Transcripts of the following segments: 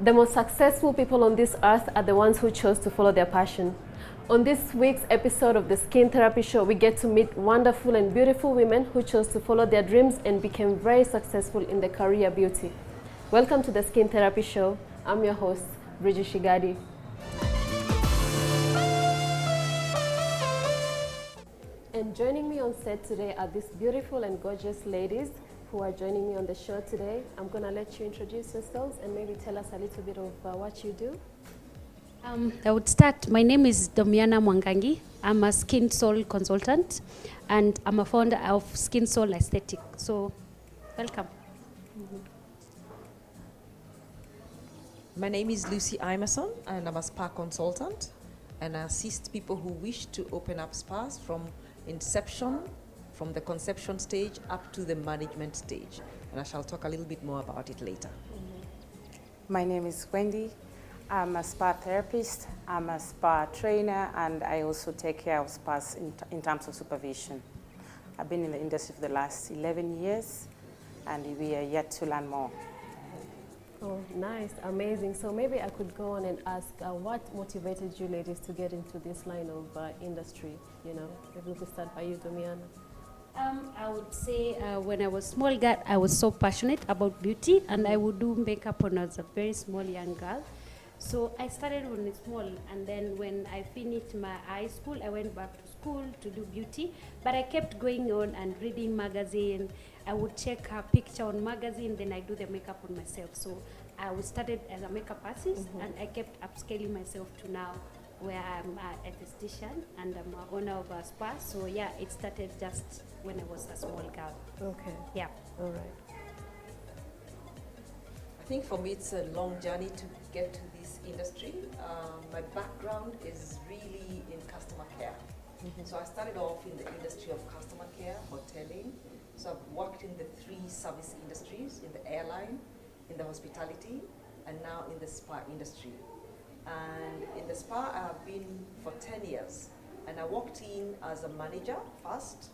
The most successful people on this earth are the ones who chose to follow their passion. On this week's episode of the Skin Therapy Show, we get to meet wonderful and beautiful women who chose to follow their dreams and became very successful in the career beauty. Welcome to the Skin Therapy Show. I'm your host, Bridget Shigadi. And joining me on set today are these beautiful and gorgeous ladies who are joining me on the show today. I'm going to let you introduce yourselves and maybe tell us a little bit of what you do. I would start. My name is Domiana Mwangangi. I'm a Skin Soul consultant and I'm a founder of Skin Soul Aesthetic. So, welcome. My name is Lucy Imerson and I'm a spa consultant and I assist people who wish to open up spas from inception, from the conception stage up to the management stage. And I shall talk a little bit more about it later. My name is Wendy. I'm a spa therapist, I'm a spa trainer, and I also take care of spas in terms of supervision. I've been in the industry for the last 11 years, and we are yet to learn more. Oh, nice, amazing. So maybe I could go on and ask what motivated you ladies to get into this line of industry? You know, maybe we could start by you, Domiana. I would say when I was small girl, I was so passionate about beauty and I would do makeup when I was a very small young girl. So I started when I was small, and then when I finished my high school, I went back to school to do beauty. But I kept going on and reading magazine. I would check a picture on magazine, then I do the makeup on myself. So I started as a makeup artist, and I kept upscaling myself to now where I'm a esthetician and I'm an owner of a spa. So yeah, it started just when I was a small girl. Okay. Yeah. All right. I think for me it's a long journey to get to this industry. My background is really in customer care. So I started off in the industry of customer care, hoteling. So I've worked in the 3 service industries, in the airline, in the hospitality, and now in the spa industry. And in the spa I have been for 10 years. And I walked in as a manager first,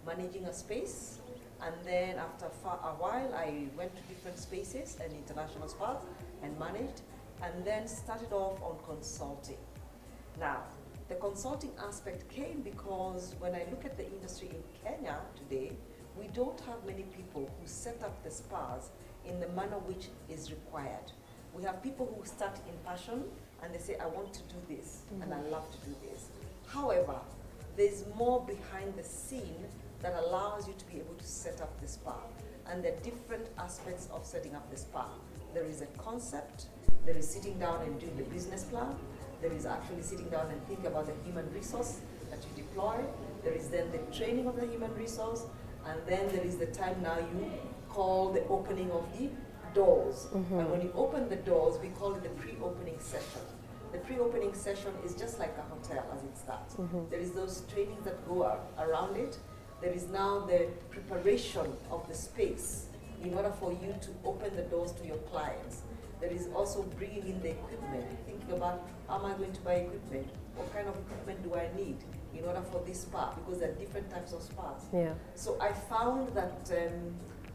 managing a space. And then after a while, I went to different spaces and international spas and managed, and then started off on consulting. Now, the consulting aspect came because when I look at the industry in Kenya today, we don't have many people who set up the spas in the manner which is required. We have people who start in passion and they say, I want to do this and I love to do this. However, there's more behind the scene that allows you to be able to set up the spa. And there are different aspects of setting up the spa. There is a concept, there is sitting down and doing the business plan, there is actually sitting down and thinking about the human resource that you deploy, there is then the training of the human resource, and then there is the time now you call the opening of the doors. And when you open the doors, we call it the pre-opening session. The pre-opening session is just like a hotel as it starts. There is those trainings that go around it. There is now the preparation of the space in order for you to open the doors to your clients. There is also bringing in the equipment, thinking about how am I going to buy equipment? What kind of equipment do I need in order for this spa? Because there are different types of spas. Yeah. So I found that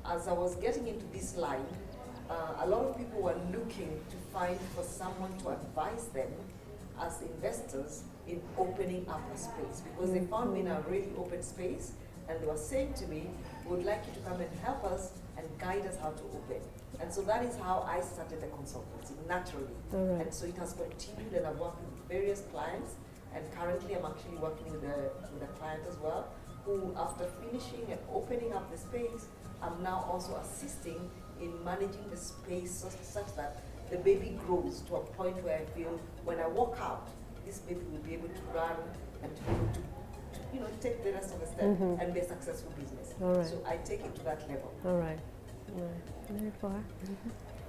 as I was getting into this line, a lot of people were looking to find for someone to advise them as investors in opening up a space, because they found me in a really open space. And they were saying to me, we would like you to come and help us and guide us how to open. And so that is how I started the consultancy, naturally. Right. And so it has continued, and I've worked with various clients. And currently I'm actually working with a client as well, who after finishing and opening up the space, I'm now also assisting in managing the space such that the baby grows to a point where I feel when I walk out, this baby will be able to run and to be able to take the rest of the step and be a successful business. All right. So I take it to that level. All right. All right.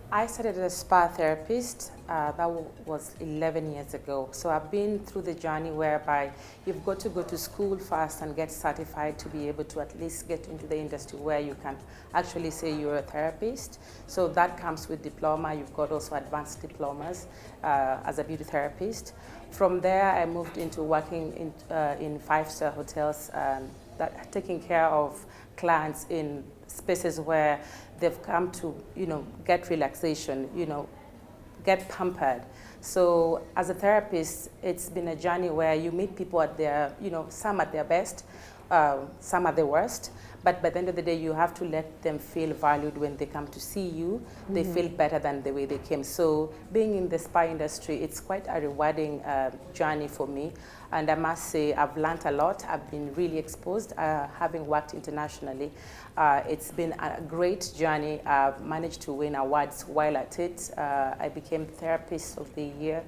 I started as a spa therapist, that was 11 years ago. So I've been through the journey whereby you've got to go to school first and get certified to be able to at least get into the industry where you can actually say you're a therapist. So that comes with diploma. You've got also advanced diplomas as a beauty therapist. From there, I moved into working in 5-star hotels, taking care of clients in spaces where they've come to, get relaxation, get pampered. So as a therapist, it's been a journey where you meet people at their, some at their best, some at their worst. But by the end of the day, you have to let them feel valued when they come to see you. They feel better than the way they came. So being in the spa industry, it's quite a rewarding journey for me. And I must say, I've learned a lot. I've been really exposed, having worked internationally. It's been a great journey. I've managed to win awards while at it. I became Therapist of the Year,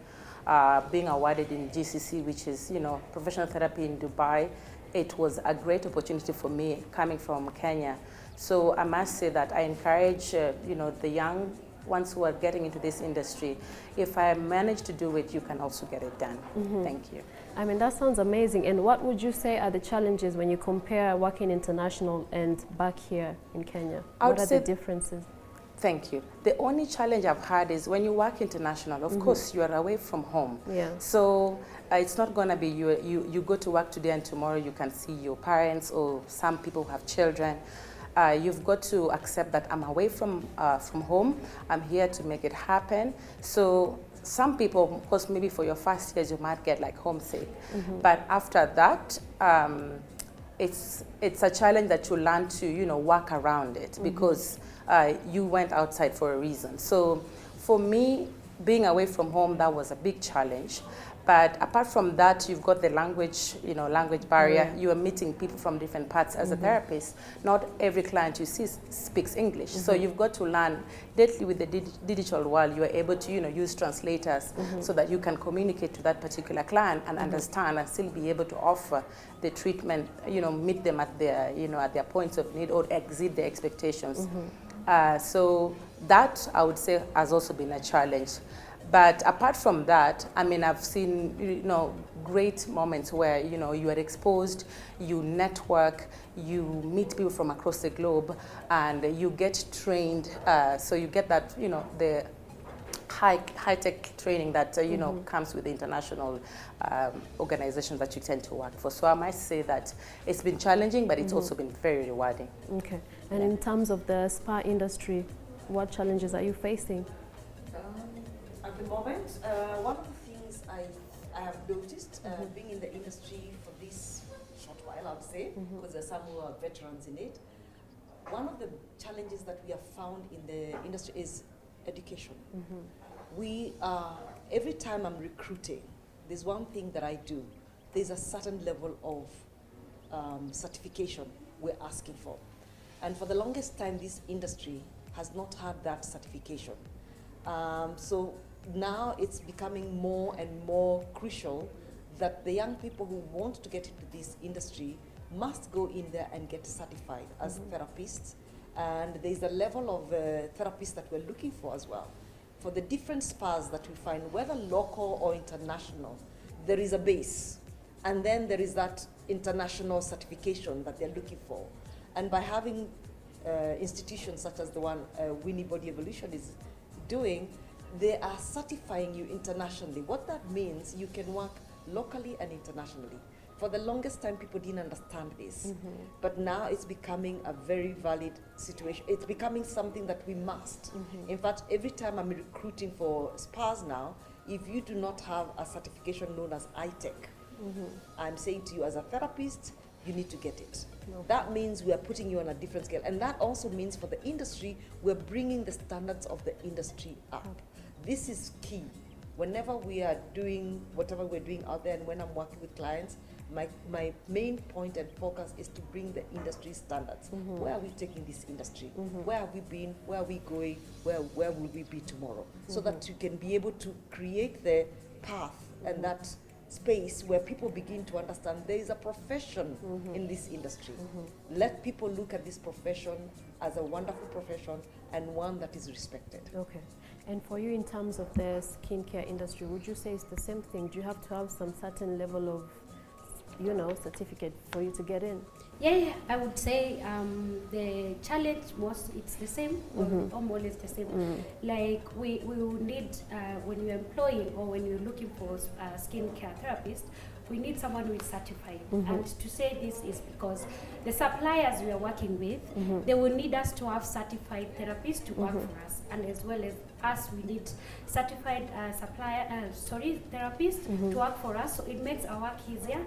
being awarded in GCC, which is, professional therapy in Dubai. It was a great opportunity for me coming from Kenya. So I must say that I encourage, the young ones who are getting into this industry. If I manage to do it, you can also get it done. Thank you. I mean, that sounds amazing. And what would you say are the challenges when you compare working international and back here in Kenya? What are the differences? Thank you. The only challenge I've had is when you work international, of course, you are away from home. Yeah. So it's not going to be you go to work today and tomorrow you can see your parents, or some people who have children. You've got to accept that I'm away from home. I'm here to make it happen. So some people, of course, maybe for your first years, you might get like homesick. But after that, it's a challenge that you learn to, work around it because you went outside for a reason. So for me, being away from home, that was a big challenge. But apart from that, you've got the language, language barrier. You are meeting people from different parts as a therapist. Not every client you see speaks English. So you've got to learn, lately with the digital world, you are able to, use translators so that you can communicate to that particular client and understand and still be able to offer the treatment, meet them at their, at their points of need or exceed their expectations. So that, I would say, has also been a challenge. But apart from that, I mean, I've seen, great moments where, you are exposed, you network, you meet people from across the globe, and you get trained. So you get that, the high-tech training that, comes with the international organizations that you tend to work for. So I might say that it's been challenging, but it's also been very rewarding. Okay. And in terms of the spa industry, what challenges are you facing? At the moment, one of the things I have noticed, being in the industry for this short while, I would say, because there are some who are veterans in it, one of the challenges that we have found in the industry is education. We every time I'm recruiting, there's one thing that I do. There's a certain level of certification we're asking for. And for the longest time, this industry has not had that certification. So now it's becoming more and more crucial that the young people who want to get into this industry must go in there and get certified as therapists. And there's a level of therapists that we're looking for as well. For the different spas that we find, whether local or international, there is a base. And then there is that international certification that they're looking for. And by having institutions such as the one Winnie Body Evolution is doing, they are certifying you internationally. What that means, you can work locally and internationally. For the longest time, people didn't understand this. But now it's becoming a very valid situation. It's becoming something that we must. In fact, every time I'm recruiting for spas now, if you do not have a certification known as ITEC, I'm saying to you as a therapist, you need to get it. That means we are putting you on a different scale. And that also means for the industry, we're bringing the standards of the industry up. This is key. Whenever we are doing whatever we're doing out there and when I'm working with clients, my main point and focus is to bring the industry standards. Where are we taking this industry? Where have we been? Where are we going? Where will we be tomorrow? So that you can be able to create the path and that space where people begin to understand there is a profession in this industry. Let people look at this profession as a wonderful profession and one that is respected. Okay. And for you, in terms of the skincare industry, would you say it's the same thing? Do you have to have some certain level of, certificate for you to get in? Yeah, I would say the challenge it's the same, or more or less the same. Like we will need, when you're employing or when you're looking for a skincare therapist, we need someone who is certified. And to say this is because the suppliers we are working with, they will need us to have certified therapists to work for us, and as well as us, we need certified therapists to work for us. So it makes our work easier,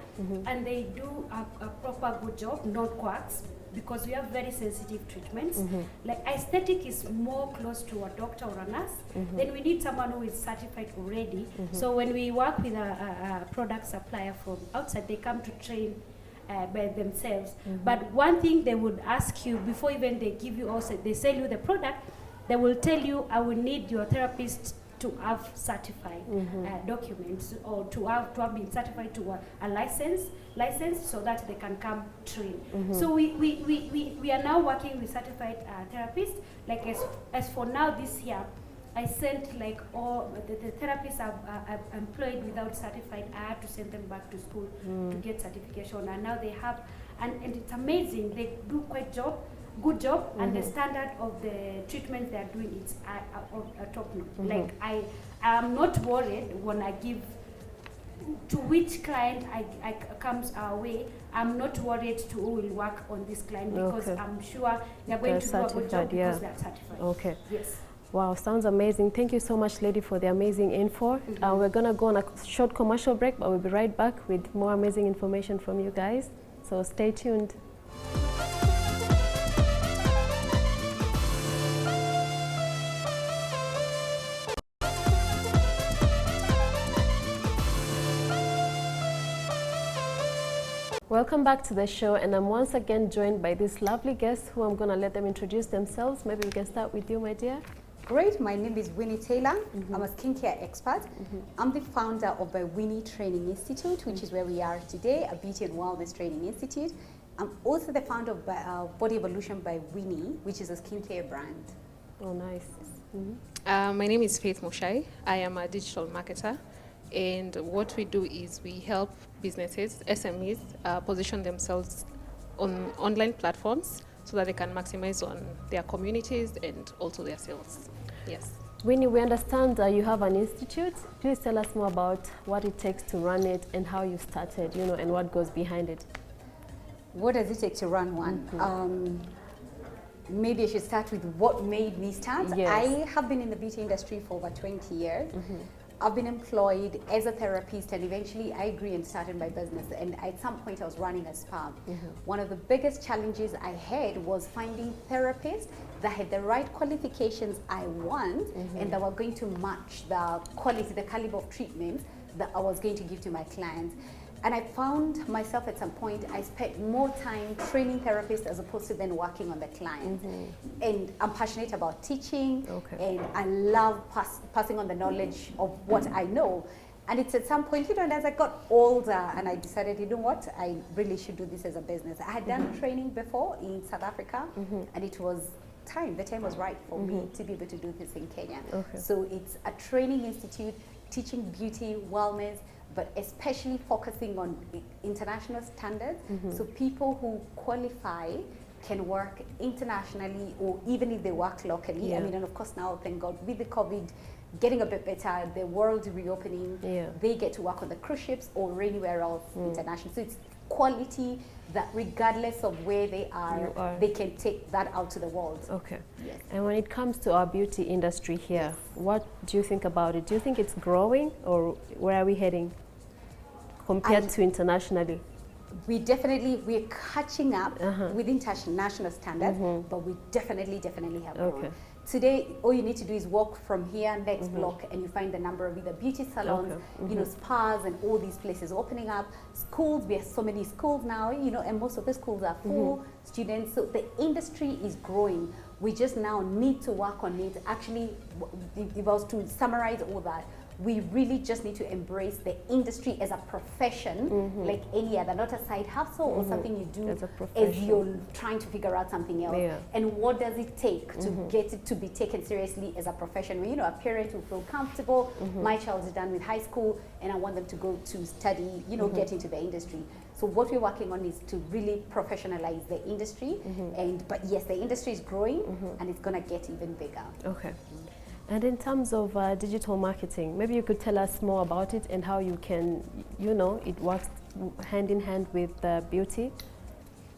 and they do a proper good job, not quacks, because we have very sensitive treatments. Like aesthetic is more close to a doctor or a nurse, then we need someone who is certified already. So when we work with a product supplier from outside, they come to train by themselves. But one thing they would ask you before even they give you, also they sell you the product, they will tell you, I will need your therapist to have certified documents, or to have been certified to a license, so that they can come train. So we are now working with certified therapists. Like as for now this year, I sent like all the therapists I've employed without certified. I had to send them back to school to get certification, and now they have, and it's amazing. They do good job, and the standard of the treatment they are doing is top notch. Like I am not worried when I give to which client I comes our way. I'm not worried to who will work on this client, because I'm sure they're going to do a good job because they're certified. Okay. Yes. Wow, sounds amazing. Thank you so much, lady, for the amazing info. We're going to go on a short commercial break, but we'll be right back with more amazing information from you guys. So stay tuned. Welcome back to the show, and I'm once again joined by this lovely guest who I'm going to let them introduce themselves. Maybe we can start with you, my dear. Great, my name is Winnie Taylor. I'm a skincare expert. I'm the founder of the Winnie Training Institute, which is where we are today, a beauty and wellness training institute. I'm also the founder of Body Evolution by Winnie, which is a skincare brand. Oh, nice. My name is Faith Moshai. I am a digital marketer. And what we do is we help businesses, SMEs, position themselves on online platforms so that they can maximize on their communities and also their sales. Yes. Winnie, we understand you have an institute. Please tell us more about what it takes to run it and how you started, and what goes behind it. What does it take to run one? Maybe I should start with what made me start. Yes. I have been in the beauty industry for over 20 years. I've been employed as a therapist, and eventually I grew and started my business. And at some point I was running a spa. One of the biggest challenges I had was finding therapists that had the right qualifications I want and that were going to match the quality, the caliber of treatment that I was going to give to my clients. And I found myself at some point, I spent more time training therapists as opposed to then working on the clients. And I'm passionate about teaching, and I love passing on the knowledge of what I know. And it's at some point, and as I got older, and I decided, you know what, I really should do this as a business. I had done training before in South Africa, and it was the time was right for me to be able to do this in Kenya. So it's a training institute, teaching beauty, wellness, but especially focusing on international standards. So people who qualify can work internationally, or even if they work locally. I mean, and of course now, thank God, with the COVID getting a bit better, the world reopening, they get to work on the cruise ships or anywhere else international. So it's quality that regardless of where they are, they can take that out to the world. Yes. And when it comes to our beauty industry here, what do you think about it? Do you think it's growing, or where are we heading compared to internationally? We're catching up with international standards, but we definitely have grown. Today, all you need to do is walk from here, next block, and you find the number of either beauty salons, spas, and all these places opening up. Schools, we have so many schools now, and most of the schools are full students. So the industry is growing. We just now need to work on it. Actually, if I was to summarize all that, we really just need to embrace the industry as a profession, like any other, not a side hustle or something you do as you're trying to figure out something else. And what does it take to get it to be taken seriously as a profession? Where, a parent will feel comfortable, my child is done with high school and I want them to go to study, get into the industry. So what we're working on is to really professionalize the industry. But yes, the industry is growing and it's going to get even bigger. And in terms of digital marketing, maybe you could tell us more about it and how you can, it works hand in hand with beauty.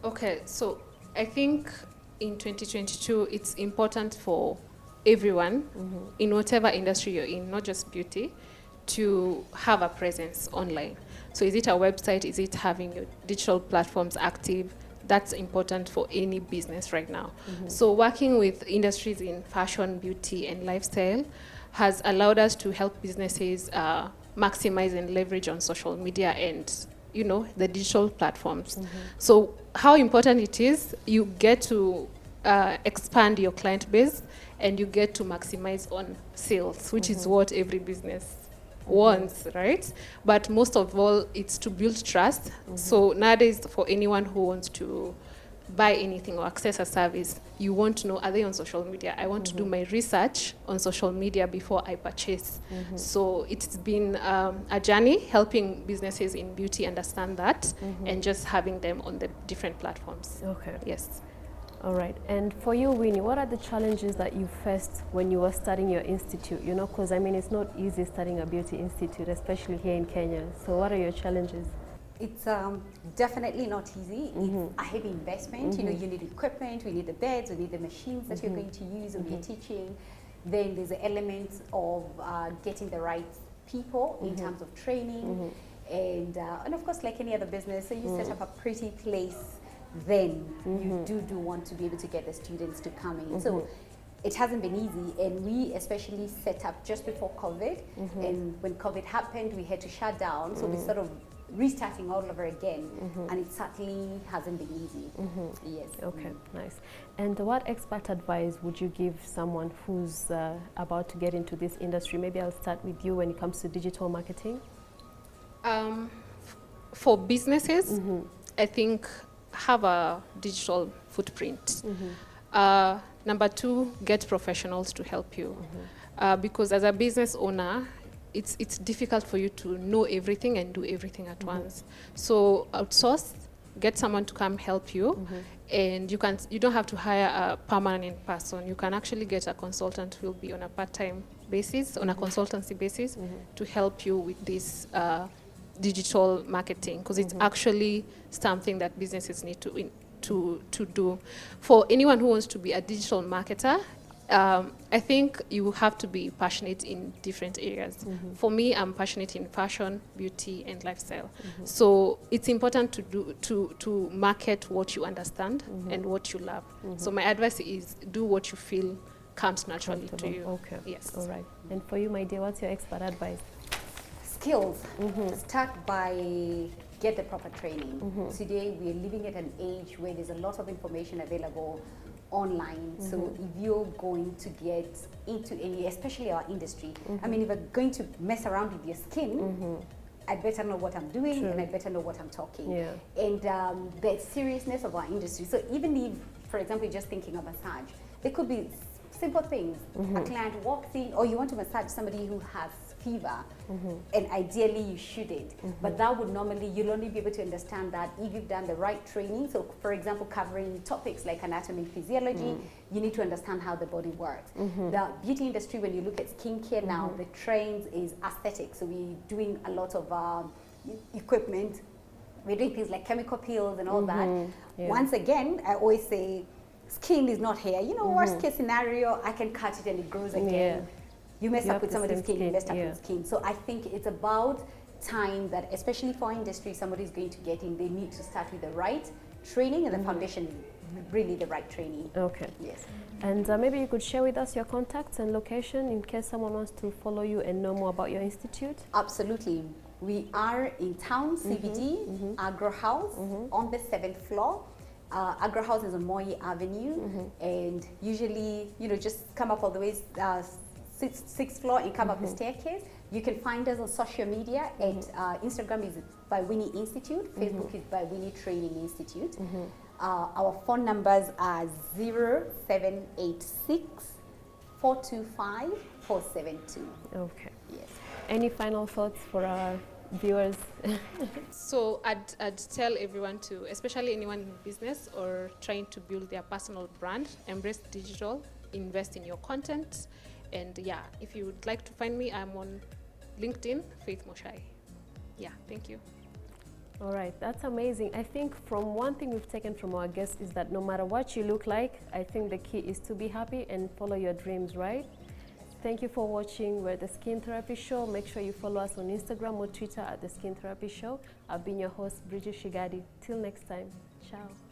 Okay, so I think in 2022, it's important for everyone in whatever industry you're in, not just beauty, to have a presence online. So is it a website? Is it having your digital platforms active? That's important for any business right now. So working with industries in fashion, beauty, and lifestyle has allowed us to help businesses maximize and leverage on social media and the digital platforms. So how important it is, you get to expand your client base and you get to maximize on sales, which is what every business wants, right? But most of all, it's to build trust. So nowadays, for anyone who wants to buy anything or access a service, you want to know, are they on social media? I want to do my research on social media before I purchase. So it's been a journey helping businesses in beauty understand that and just having them on the different platforms. Okay. Yes. All right. And for you, Winnie, what are the challenges that you faced when you were starting your institute? Because it's not easy starting a beauty institute, especially here in Kenya. So what are your challenges? It's definitely not easy. It's a heavy investment. You need equipment, we need the beds, we need the machines that you're going to use when you're teaching. Then there's the element of getting the right people in terms of training. And of course, like any other business, so you set up a pretty place, then you do want to be able to get the students to come in. So it hasn't been easy, and we especially set up just before COVID. And when COVID happened, we had to shut down. So we sort of restarting all over again, and it certainly hasn't been easy. Yes. Okay, nice. And what expert advice would you give someone who's about to get into this industry? Maybe I'll start with you when it comes to digital marketing. For businesses, I think have a digital footprint. Number two, get professionals to help you. Because as a business owner, it's difficult for you to know everything and do everything at once. So outsource, get someone to come help you, and you don't have to hire a permanent person. You can actually get a consultant who will be on a part-time basis, on a consultancy basis, to help you with this digital marketing, because it's actually something that businesses need to do. For anyone who wants to be a digital marketer, I think you have to be passionate in different areas. For me, I'm passionate in fashion, beauty, and lifestyle. So it's important to market what you understand and what you love. So my advice is do what you feel comes naturally to you. Okay. Yes. All right. And for you, my dear, what's your expert advice? Skills. Start by get the proper training. Today, we're living at an age where there's a lot of information available online. So if you're going to get into any, especially our industry, if you're going to mess around with your skin, I better know what I'm doing, and I better know what I'm talking. And the seriousness of our industry. So even if, for example, you're just thinking of massage, there could be simple things. A client walks in, or you want to massage somebody who has fever, and ideally you shouldn't. But that would normally, you'll only be able to understand that if you've done the right training. So for example, covering topics like anatomy and physiology, you need to understand how the body works. The beauty industry, when you look at skincare now, the trend is aesthetic. So we're doing a lot of equipment. We're doing things like chemical peels and all that. Once again, I always say, skin is not hair. Worst case scenario, I can cut it and it grows again. You mess up with somebody's skin, you messed up with skin. So I think it's about time that, especially for our industry, somebody's going to get in, they need to start with the right training, and the foundation, really the right training. Okay. Yes. And maybe you could share with us your contacts and location in case someone wants to follow you and know more about your institute. Absolutely. We are in town, CBD, Agro House, on the 7th floor. Agro House is on Moi Avenue, and usually, just come up all the way, sixth floor, and come up the staircase. You can find us on social media at Instagram is by Winnie Institute, Facebook is by Winnie Training Institute. Our phone numbers are 0786 425 472. Okay. Yes. Any final thoughts for our viewers? So I'd tell everyone to, especially anyone in business or trying to build their personal brand, embrace digital, invest in your content, And yeah, if you would like to find me, I'm on LinkedIn, Faith Moshai. Yeah, thank you. All right, that's amazing. I think from one thing we've taken from our guests is that no matter what you look like, I think the key is to be happy and follow your dreams, right? Thank you for watching. We're the Skin Therapy Show. Make sure you follow us on Instagram or Twitter at the Skin Therapy Show. I've been your host, Bridget Shigadi. Till next time, ciao.